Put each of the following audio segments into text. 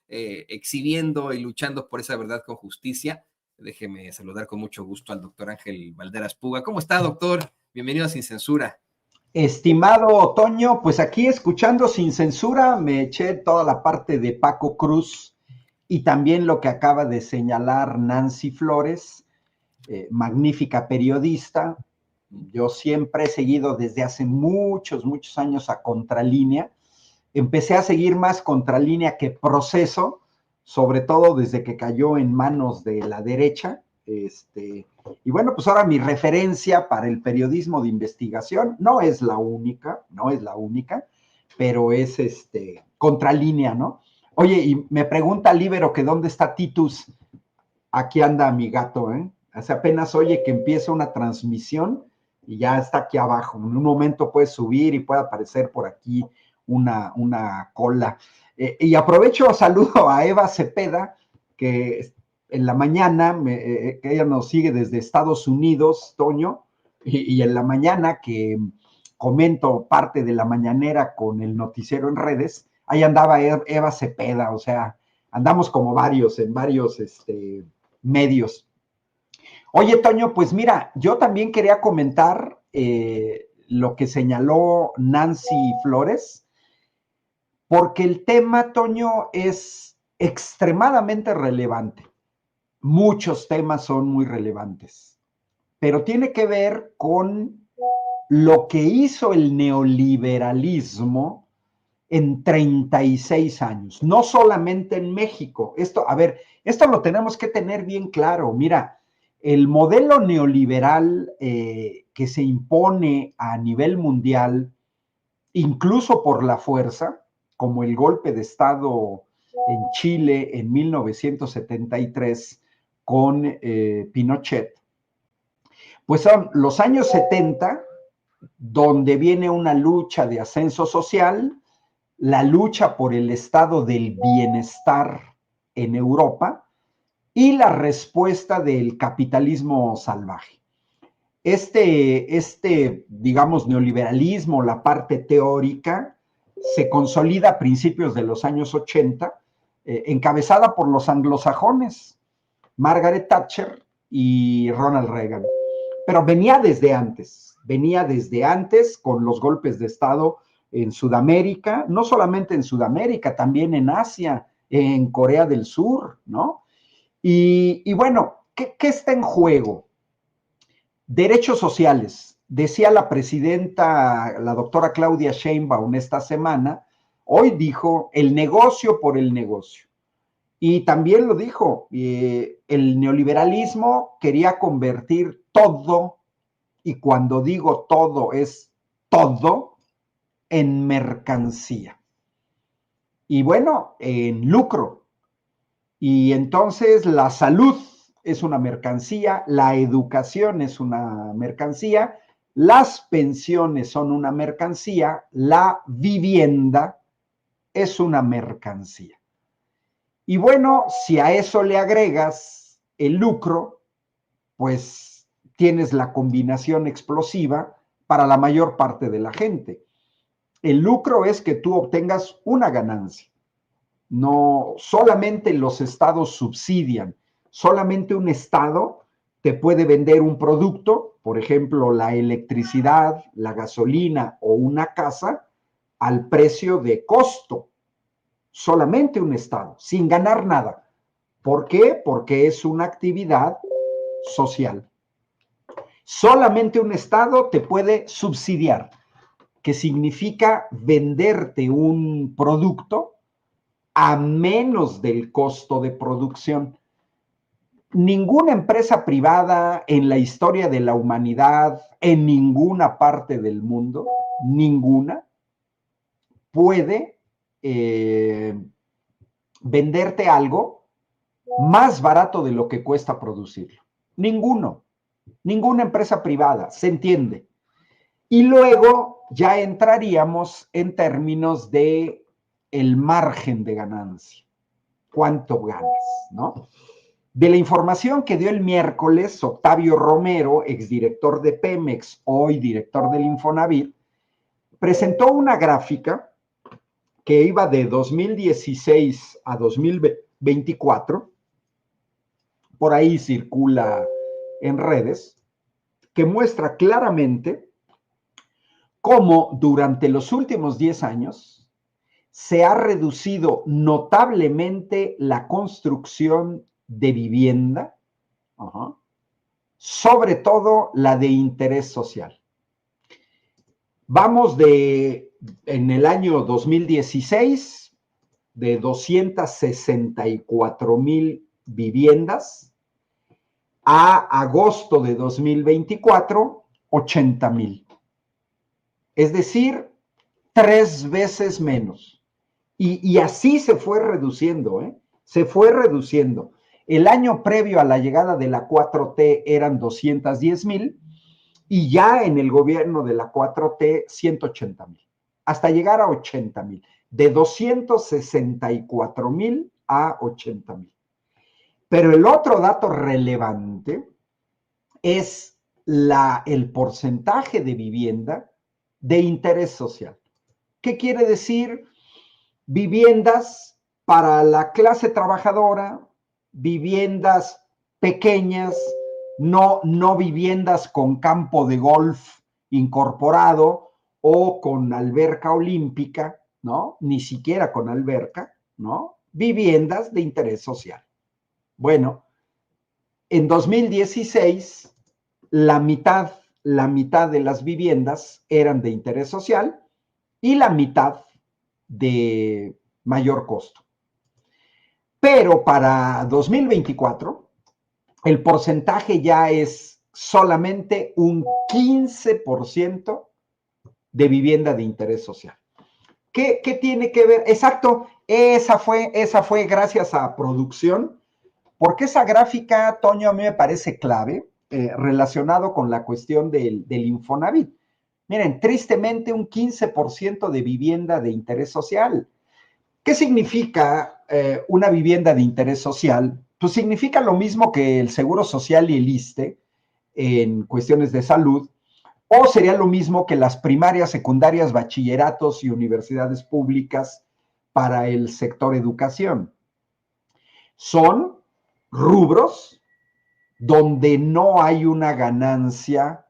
exhibiendo y luchando por esa verdad con justicia. Déjeme saludar con mucho gusto al doctor Ángel Valderas Puga. ¿Cómo está, doctor? Bienvenido a Sin Censura. Estimado Toño, pues aquí escuchando Sin Censura, me eché toda la parte de Paco Cruz y también lo que acaba de señalar Nancy Flores, magnífica periodista. Yo siempre he seguido desde hace muchos años a Contralínea. Empecé a seguir más Contralínea que Proceso, sobre todo desde que cayó en manos de la derecha. Y bueno, pues ahora mi referencia para el periodismo de investigación no es la única, pero es Contralínea, ¿no? Oye, y me pregunta Libero que dónde está Titus. Aquí anda mi gato, ¿eh? Hace apenas oye que empieza una transmisión y ya está aquí abajo. En un momento puede subir y puede aparecer por aquí una cola. Y aprovecho, saludo a Eva Cepeda, que en la mañana, que ella nos sigue desde Estados Unidos, Toño, y en la mañana que comento parte de la mañanera con el noticiero en redes, ahí andaba Eva Cepeda, o sea, andamos como en varios medios. Oye, Toño, pues mira, yo también quería comentar lo que señaló Nancy Flores, porque el tema, Toño, es extremadamente relevante. Muchos temas son muy relevantes, pero tiene que ver con lo que hizo el neoliberalismo en 36 años, no solamente en México. Esto, a ver, esto lo tenemos que tener bien claro. Mira, el modelo neoliberal que se impone a nivel mundial, incluso por la fuerza, como el golpe de Estado en Chile en 1973 con Pinochet, pues son los años 70, donde viene una lucha de ascenso social, la lucha por el estado del bienestar en Europa y la respuesta del capitalismo salvaje. Digamos, neoliberalismo, la parte teórica, se consolida a principios de los años 80, encabezada por los anglosajones, Margaret Thatcher y Ronald Reagan. Pero venía desde antes con los golpes de Estado en Sudamérica, no solamente en Sudamérica, también en Asia, en Corea del Sur, ¿no? Y bueno, ¿qué está en juego? Derechos sociales. Decía la presidenta, la doctora Claudia Sheinbaum esta semana, hoy dijo el negocio por el negocio. Y también lo dijo, el neoliberalismo quería convertir todo, y cuando digo todo es todo, en mercancía. Y bueno, en lucro. Y entonces la salud es una mercancía, la educación es una mercancía, las pensiones son una mercancía, la vivienda es una mercancía. Y bueno, si a eso le agregas el lucro, pues tienes la combinación explosiva para la mayor parte de la gente. El lucro es que tú obtengas una ganancia. No solamente los estados subsidian, solamente un estado te puede vender un producto, por ejemplo, la electricidad, la gasolina o una casa, al precio de costo. Solamente un estado, sin ganar nada. ¿Por qué? Porque es una actividad social. Solamente un estado te puede subsidiar, que significa venderte un producto a menos del costo de producción. Ninguna empresa privada en la historia de la humanidad, en ninguna parte del mundo, ninguna, puede venderte algo más barato de lo que cuesta producirlo. Ninguna empresa privada, se entiende. Y luego ya entraríamos en términos de el margen de ganancia. ¿Cuánto ganas, no? De la información que dio el miércoles Octavio Romero, exdirector de Pemex, hoy director del Infonavit, presentó una gráfica que iba de 2016 a 2024, por ahí circula en redes, que muestra claramente cómo durante los últimos 10 años se ha reducido notablemente la construcción de vivienda, sobre todo la de interés social. Vamos en el año 2016, de 264,000 viviendas, a agosto de 2024, 80,000. Es decir, 3 veces menos. Y así se fue reduciendo, se fue reduciendo. El año previo a la llegada de la 4T eran 210,000 y ya en el gobierno de la 4T 180,000, hasta llegar a 80,000, de 264,000 a 80,000. Pero el otro dato relevante es el porcentaje de vivienda de interés social. ¿Qué quiere decir? Viviendas para la clase trabajadora, viviendas pequeñas, no viviendas con campo de golf incorporado o con alberca olímpica, ¿no? Ni siquiera con alberca, ¿no? Viviendas de interés social. Bueno, en 2016, la mitad de las viviendas eran de interés social y la mitad de mayor costo. Pero para 2024, el porcentaje ya es solamente un 15% de vivienda de interés social. ¿Qué tiene que ver? Exacto, esa fue gracias a producción, porque esa gráfica, Toño, a mí me parece clave, relacionado con la cuestión del Infonavit. Miren, tristemente un 15% de vivienda de interés social. ¿Qué significa una vivienda de interés social? Pues significa lo mismo que el Seguro Social y el ISSSTE en cuestiones de salud, o sería lo mismo que las primarias, secundarias, bachilleratos y universidades públicas para el sector educación. Son rubros donde no hay una ganancia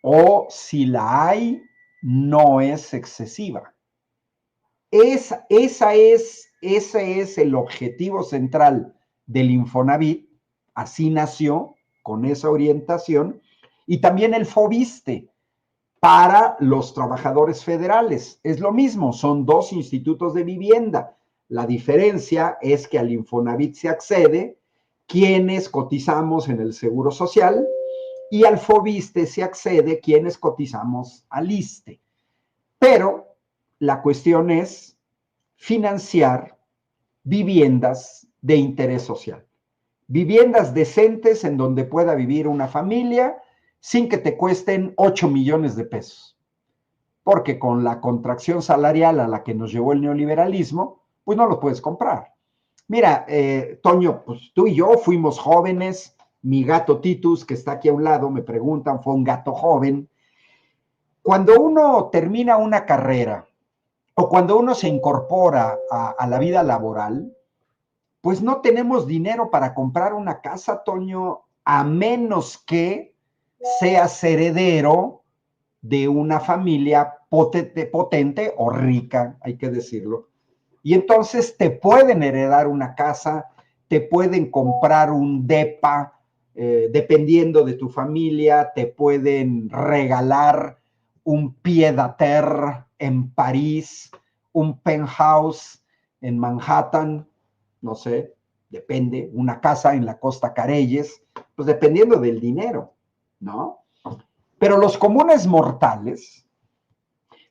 o si la hay, no es excesiva. Ese es el objetivo central del Infonavit, así nació, con esa orientación, y también el FOBISTE para los trabajadores federales. Es lo mismo, son 2 institutos de vivienda. La diferencia es que al Infonavit se accede quienes cotizamos en el Seguro Social y al FOBISTE se accede quienes cotizamos al ISSSTE. Pero la cuestión es financiar viviendas de interés social. Viviendas decentes en donde pueda vivir una familia sin que te cuesten 8 millones de pesos. Porque con la contracción salarial a la que nos llevó el neoliberalismo, pues no lo puedes comprar. Mira, Toño, pues tú y yo fuimos jóvenes. Mi gato Titus, que está aquí a un lado, me preguntan, fue un gato joven. Cuando uno termina una carrera o cuando uno se incorpora a la vida laboral, pues no tenemos dinero para comprar una casa, Toño, a menos que seas heredero de una familia potente o rica, hay que decirlo. Y entonces te pueden heredar una casa, te pueden comprar un depa, dependiendo de tu familia, te pueden regalar un pied-à-terre en París, un penthouse en Manhattan, no sé, depende, una casa en la Costa Careyes, pues dependiendo del dinero, ¿no? Pero los comunes mortales,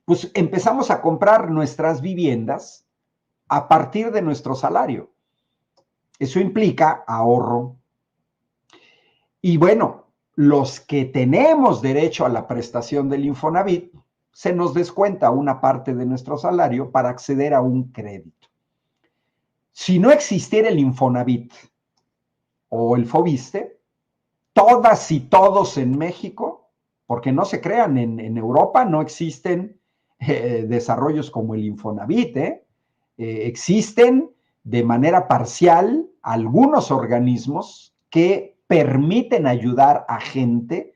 pues empezamos a comprar nuestras viviendas a partir de nuestro salario. Eso implica ahorro. Y bueno, los que tenemos derecho a la prestación del Infonavit, se nos descuenta una parte de nuestro salario para acceder a un crédito. Si no existiera el Infonavit o el FOBISTE, todas y todos en México, porque no se crean, en Europa no existen desarrollos como el Infonavit, existen de manera parcial algunos organismos que permiten ayudar a gente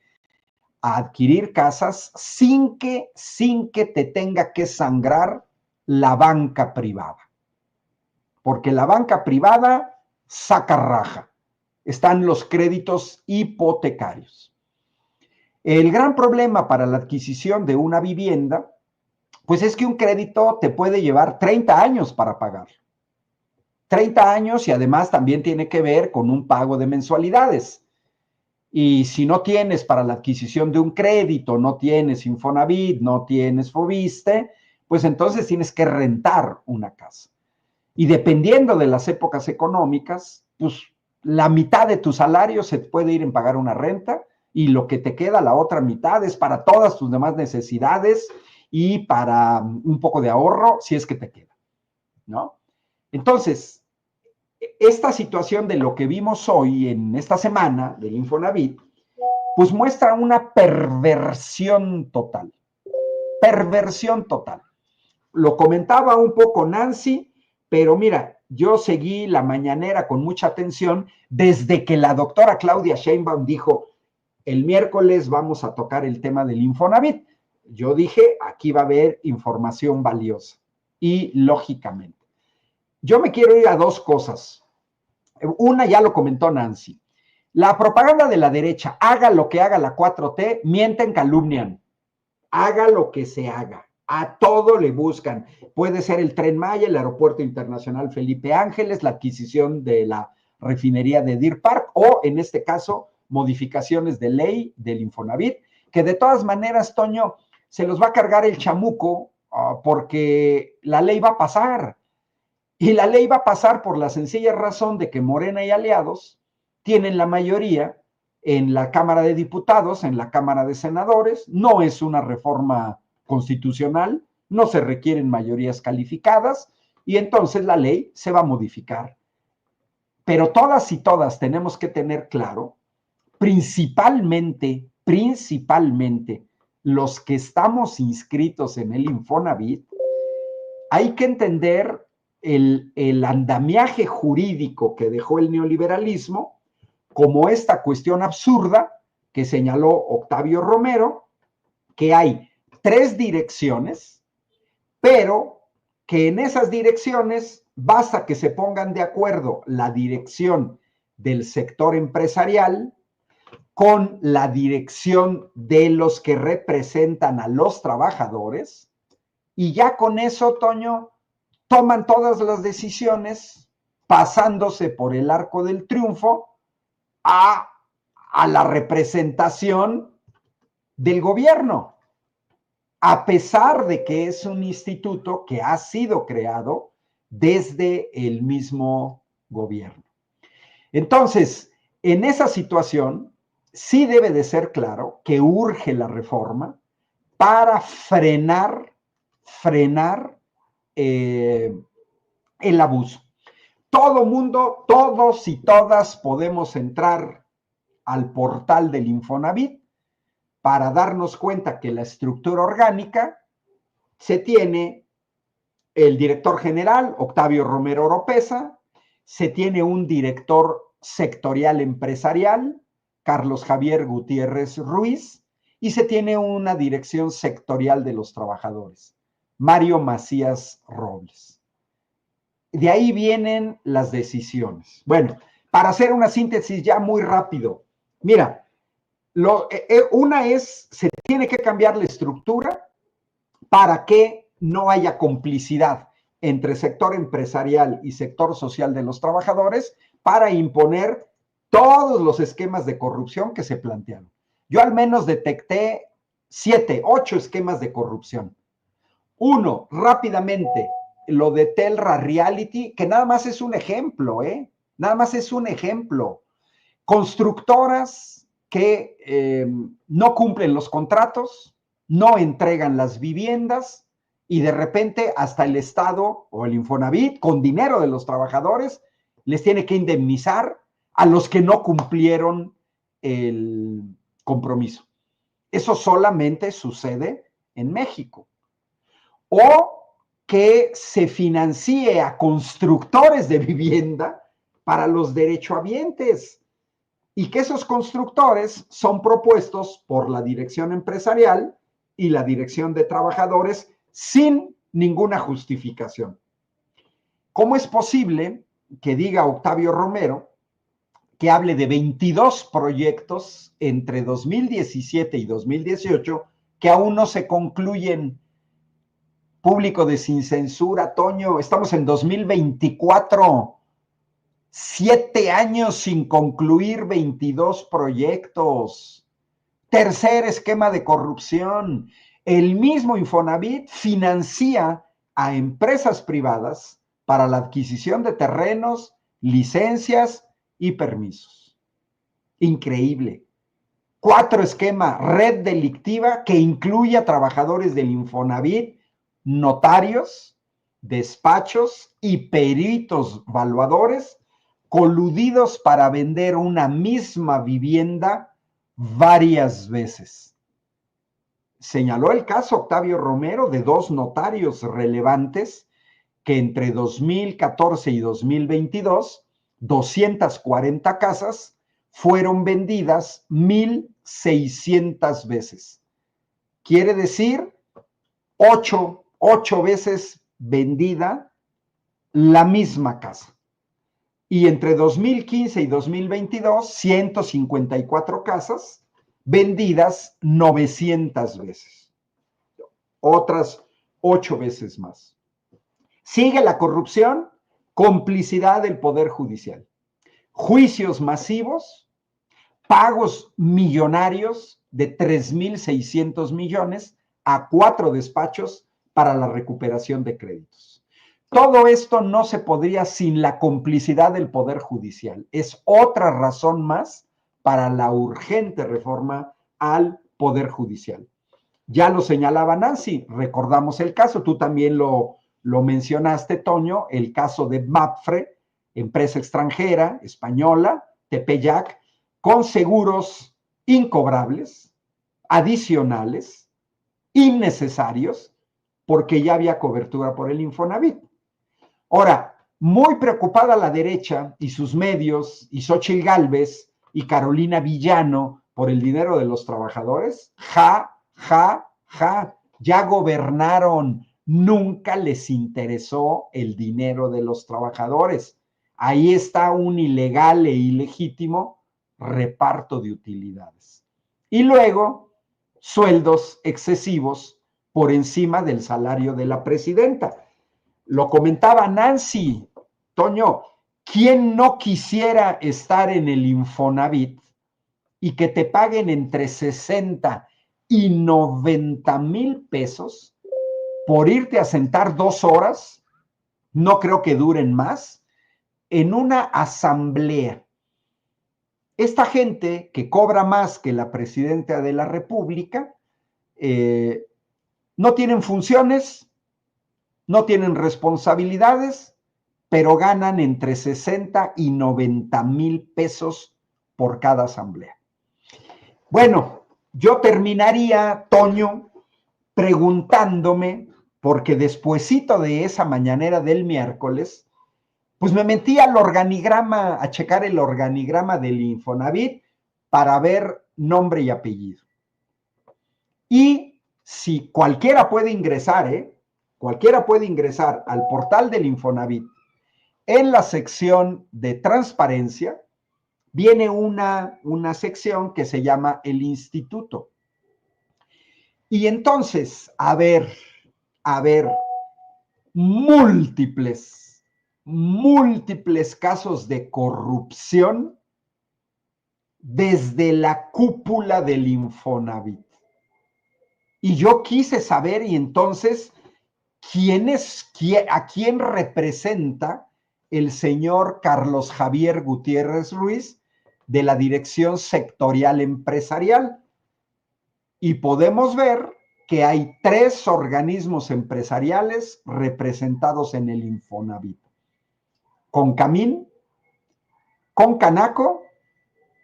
a adquirir casas sin que te tenga que sangrar la banca privada. Porque la banca privada saca raja. Están los créditos hipotecarios. El gran problema para la adquisición de una vivienda, pues es que un crédito te puede llevar 30 años para pagar. 30 años y además también tiene que ver con un pago de mensualidades. Y si no tienes para la adquisición de un crédito, no tienes Infonavit, no tienes Foviste, pues entonces tienes que rentar una casa. Y dependiendo de las épocas económicas, pues la mitad de tu salario se puede ir en pagar una renta y lo que te queda, la otra mitad, es para todas tus demás necesidades y para un poco de ahorro, si es que te queda, ¿no? Entonces, esta situación de lo que vimos hoy en esta semana del Infonavit, pues muestra una perversión total. Perversión total. Lo comentaba un poco Nancy, pero mira, yo seguí la mañanera con mucha atención desde que la doctora Claudia Sheinbaum dijo, el miércoles vamos a tocar el tema del Infonavit. Yo dije, aquí va a haber información valiosa. Y lógicamente, yo me quiero ir a dos cosas. Una ya lo comentó Nancy. La propaganda de la derecha, haga lo que haga la 4T, mienten, calumnian. Haga lo que se haga. A todo le buscan. Puede ser el Tren Maya, el Aeropuerto Internacional Felipe Ángeles, la adquisición de la refinería de Deer Park o, en este caso, modificaciones de ley del Infonavit, que de todas maneras, Toño, se los va a cargar el chamuco porque la ley va a pasar. Y la ley va a pasar por la sencilla razón de que Morena y aliados tienen la mayoría en la Cámara de Diputados, en la Cámara de Senadores. No es una reforma constitucional, no se requieren mayorías calificadas y entonces la ley se va a modificar. Pero todas y todas tenemos que tener claro, principalmente los que estamos inscritos en el Infonavit, hay que entender el andamiaje jurídico que dejó el neoliberalismo como esta cuestión absurda que señaló Octavio Romero, que hay 3 direcciones, pero que en esas direcciones basta que se pongan de acuerdo la dirección del sector empresarial con la dirección de los que representan a los trabajadores, y ya con eso, Toño, toman todas las decisiones pasándose por el arco del triunfo a la representación del gobierno, a pesar de que es un instituto que ha sido creado desde el mismo gobierno. Entonces, en esa situación, sí debe de ser claro que urge la reforma para frenar el abuso. Todo mundo, todos y todas podemos entrar al portal del Infonavit para darnos cuenta que la estructura orgánica se tiene el director general, Octavio Romero Oropesa, se tiene un director sectorial empresarial, Carlos Javier Gutiérrez Ruiz, y se tiene una dirección sectorial de los trabajadores, Mario Macías Robles. De ahí vienen las decisiones. Bueno, para hacer una síntesis ya muy rápido, mira, una es, se tiene que cambiar la estructura para que no haya complicidad entre sector empresarial y sector social de los trabajadores para imponer todos los esquemas de corrupción que se plantearon. Yo al menos detecté 7, 8 esquemas de corrupción. Uno, rápidamente, lo de Telra Reality, que nada más es un ejemplo, nada más es un ejemplo. Constructoras que no cumplen los contratos, no entregan las viviendas y de repente hasta el Estado o el Infonavit, con dinero de los trabajadores, les tiene que indemnizar a los que no cumplieron el compromiso. Eso solamente sucede en México. o que se financie a constructores de vivienda para los derechohabientes y que esos constructores son propuestos por la dirección empresarial y la dirección de trabajadores sin ninguna justificación. ¿Cómo es posible que diga Octavio Romero que hable de 22 proyectos entre 2017 y 2018 que aún no se concluyen? Público de Sin Censura, Toño, estamos en 2024, 7 años sin concluir 22 proyectos. Tercer esquema de corrupción. El mismo Infonavit financia a empresas privadas para la adquisición de terrenos, licencias y permisos. Increíble. 4 esquema, red delictiva que incluye a trabajadores del Infonavit, notarios, despachos y peritos valuadores coludidos para vender una misma vivienda varias veces. Señaló el caso Octavio Romero de 2 notarios relevantes que entre 2014 y 2022, 240 casas fueron vendidas 1,600 veces. Quiere decir 8 veces vendida la misma casa. Y entre 2015 y 2022, 154 casas vendidas 900 veces. Otras 8 veces más. Sigue la corrupción, complicidad del Poder Judicial. Juicios masivos, pagos millonarios de 3,600 millones a 4 despachos para la recuperación de créditos. Todo esto no se podría sin la complicidad del Poder Judicial. Es otra razón más para la urgente reforma al Poder Judicial. Ya lo señalaba Nancy, recordamos el caso, tú también lo mencionaste, Toño, el caso de Mapfre, empresa extranjera, española, Tepeyac, con seguros incobrables, adicionales, innecesarios, porque ya había cobertura por el Infonavit. Ahora, muy preocupada la derecha y sus medios, y Xóchitl Gálvez y Carolina Villano por el dinero de los trabajadores, ya gobernaron, nunca les interesó el dinero de los trabajadores. Ahí está un ilegal e ilegítimo reparto de utilidades. Y luego, sueldos excesivos por encima del salario de la presidenta. Lo comentaba Nancy, Toño, ¿quién no quisiera estar en el Infonavit y que te paguen entre 60 y 90,000 pesos por irte a sentar 2 horas? No creo que duren más, en una asamblea. Esta gente que cobra más que la presidenta de la República, no tienen funciones, no tienen responsabilidades, pero ganan entre 60 y 90,000 pesos por cada asamblea. Bueno, yo terminaría, Toño, preguntándome, porque despuesito de esa mañanera del miércoles, pues me metí al organigrama, a checar el organigrama del Infonavit para ver nombre y apellido. Y si cualquiera puede ingresar, cualquiera puede ingresar al portal del Infonavit, en la sección de transparencia, viene una sección que se llama el Instituto. Y entonces, a ver, múltiples casos de corrupción desde la cúpula del Infonavit. Y yo quise saber, y entonces, ¿a quién representa el señor Carlos Javier Gutiérrez Ruiz de la Dirección Sectorial Empresarial? Y podemos ver que hay 3 organismos empresariales representados en el Infonavit: Concamín, Concanaco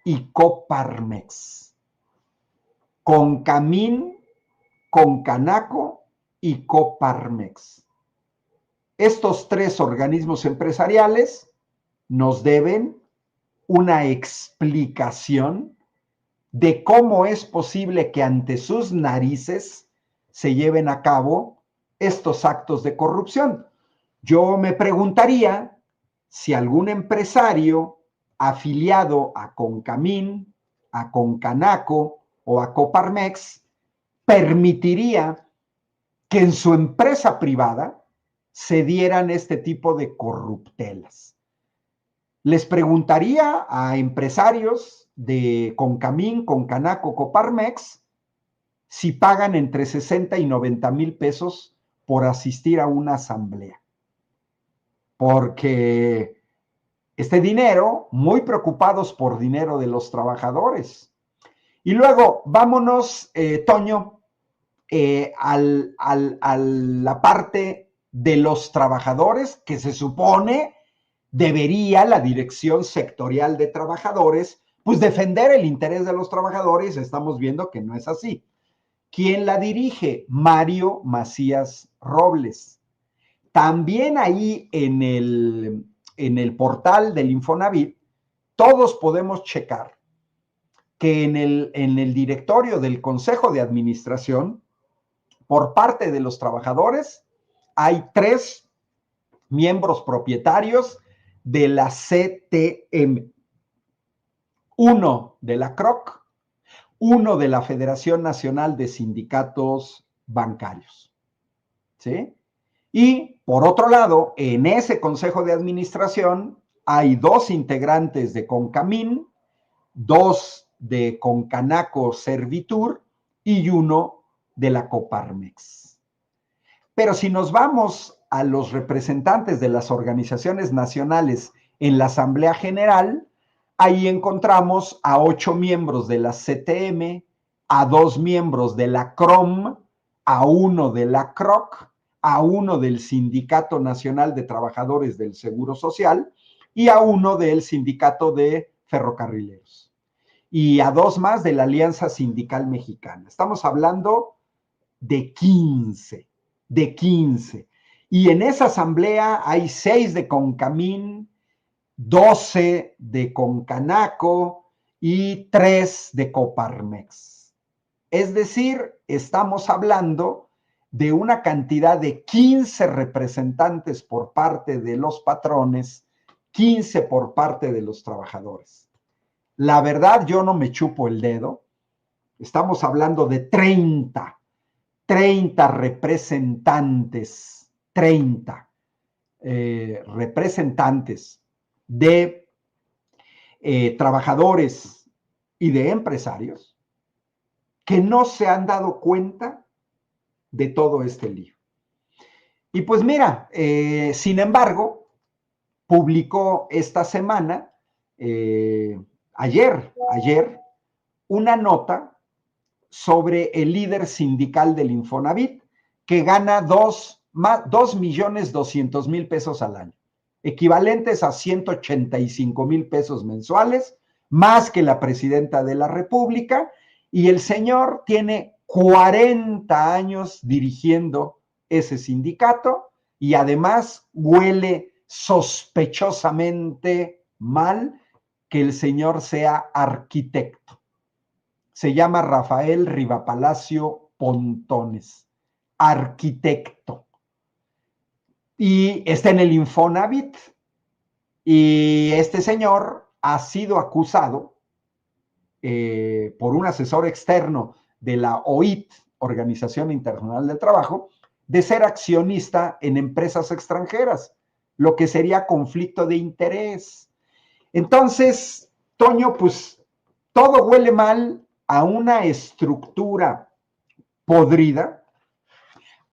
y Coparmex. Concamín, Concanaco y Coparmex. Estos tres organismos empresariales nos deben una explicación de cómo es posible que ante sus narices se lleven a cabo estos actos de corrupción. Yo me preguntaría si algún empresario afiliado a Concamín, a Concanaco o a Coparmex permitiría que en su empresa privada se dieran este tipo de corruptelas. Les preguntaría a empresarios de Concamín, Concanaco, Coparmex si pagan entre 60 y 90 mil pesos por asistir a una asamblea. Porque este dinero, muy preocupados por dinero de los trabajadores. Y luego, vámonos, Toño, a la parte de los trabajadores, que se supone debería la Dirección Sectorial de Trabajadores, pues defender el interés de los trabajadores. Estamos viendo que no es así. ¿Quién la dirige? Mario Macías Robles. También ahí en el portal del Infonavit, todos podemos checar que en el directorio del Consejo de Administración, por parte de los trabajadores, hay 3 miembros propietarios de la CTM. 1 de la CROC, 1 de la Federación Nacional de Sindicatos Bancarios. ¿Sí? Y por otro lado, en ese Consejo de Administración hay 2 integrantes de Concamín, 2 de Concanaco Servitur y 1 de la Coparmex. Pero si nos vamos a los representantes de las organizaciones nacionales en la Asamblea General, ahí encontramos a 8 miembros de la CTM, a 2 miembros de la CROM, a 1 de la CROC, a 1 del Sindicato Nacional de Trabajadores del Seguro Social y a 1 del Sindicato de Ferrocarrileros. Y a 2 más de la Alianza Sindical Mexicana. Estamos hablando de 15. Y en esa asamblea hay 6 de Concamín, 12 de Concanaco y 3 de Coparmex. Es decir, estamos hablando de una cantidad de 15 representantes por parte de los patrones, 15 por parte de los trabajadores. La verdad, yo no me chupo el dedo. Estamos hablando de 30 representantes, 30 representantes de trabajadores y de empresarios que no se han dado cuenta de todo este lío. Y pues mira, sin embargo, publicó esta semana, ayer, una nota sobre el líder sindical del Infonavit, que gana 2,200,000 pesos al año, equivalentes a 185,000 pesos mensuales, más que la presidenta de la República, y el señor tiene 40 años dirigiendo ese sindicato y además huele sospechosamente mal que el señor sea arquitecto. Se llama Rafael Rivapalacio Pontones, arquitecto. Y está en el Infonavit. Y este señor ha sido acusado por un asesor externo de la OIT, Organización Internacional del Trabajo, de ser accionista en empresas extranjeras, lo que sería conflicto de interés. Entonces, Toño, pues todo huele mal a una estructura podrida